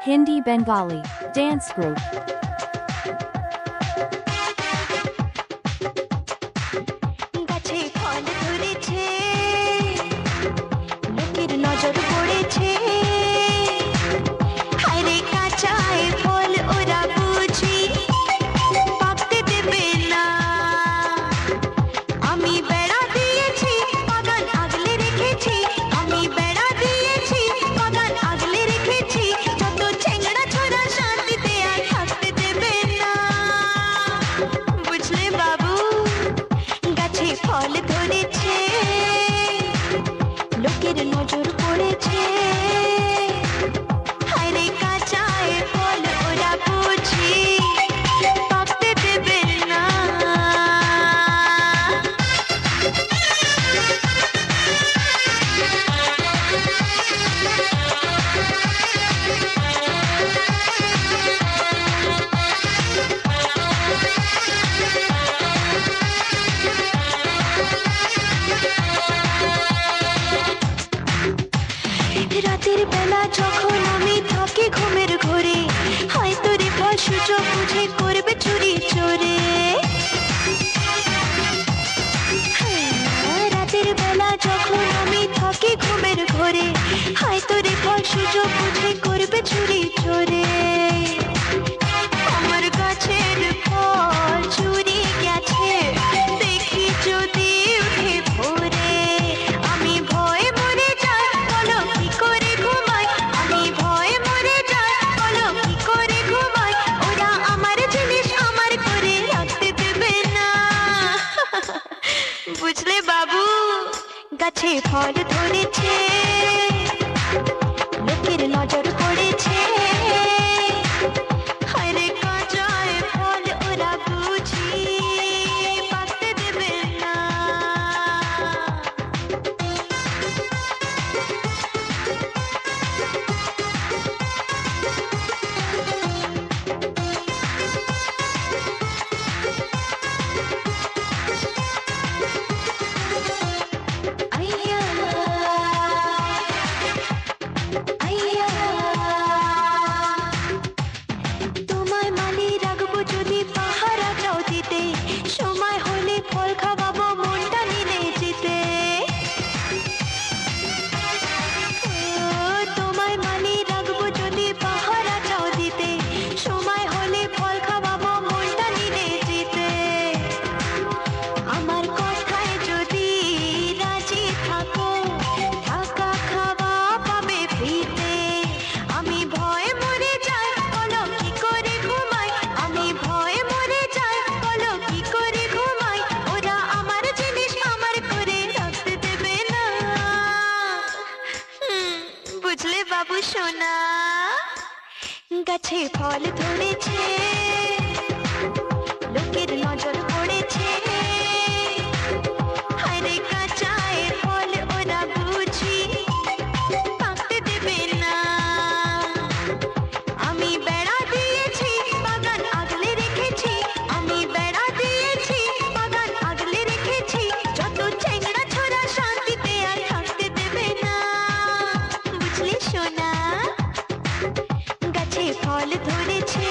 Hindi Bengali dance group. রাতের বেলা যখন আমি থাকি ঘুমের ঘরে হয়তো রে ফল সুযোগ বুঝে করবে চুরি চোরে রাতের বেলা যখন আমি থাকি ঘুমের ঘরে হয়তো রে ফল সুযোগ বুঝে করবে চুরি চোরে আমার গাছের ফল চুরি গেছে দেখি যদি উঠে ভোরে আমি ভয়ে মরে যাই বলো কি করে ঘুমাই আমি ভয়ে মরে যাই বলো কি করে ঘুমাই ওরা আমার জিনিস আমার করে রাখতে দেবে না বুঝলে বাবু গাছে ফল ধরেছে লোকের নজর পড়েছে হায়রে কাঁচায় ফল ওরা বুঝি পাকতে দেবে না আইয়া আইয়া তোমায় মালি রাখবো যদি পাহারা চাও দিতে সময় হলে ফল খাওয়াবো মনটা নিলে যেতে তোমায় মালি রাখবো যদি পাহারা চাও দিতে সময় হলে ফল খাওয়াবো মনটা নিলে যেতে আমার কথায় যদি রাজি থাকো থাকা খাওয়া পাবে ফ্রিতে আমি ভয়ে মরে যাই বলো কি করে ঘুমাই আমি ভয়ে মরে যাই বলো কি করে ঘুমাই ওরা আমার জিনিস আমার করে রাখতে দেবে না বুঝলে বাবু সোনা গাছে ফল ধরেছে লোকের নজর পড়েছে হায়রে কাঁচায় ফল ওরা বুঝি পাকতে দেবে না আমি বেড়া দিয়েছি বাগান আগলে রেখেছি আমি বেড়া দিয়েছি বাগান আগলে রেখেছি যত চেংড়া ছোড়া শান্তিতে আর থাকতে দেবে না বুঝলি সোনা গাছে ফল ধরেছে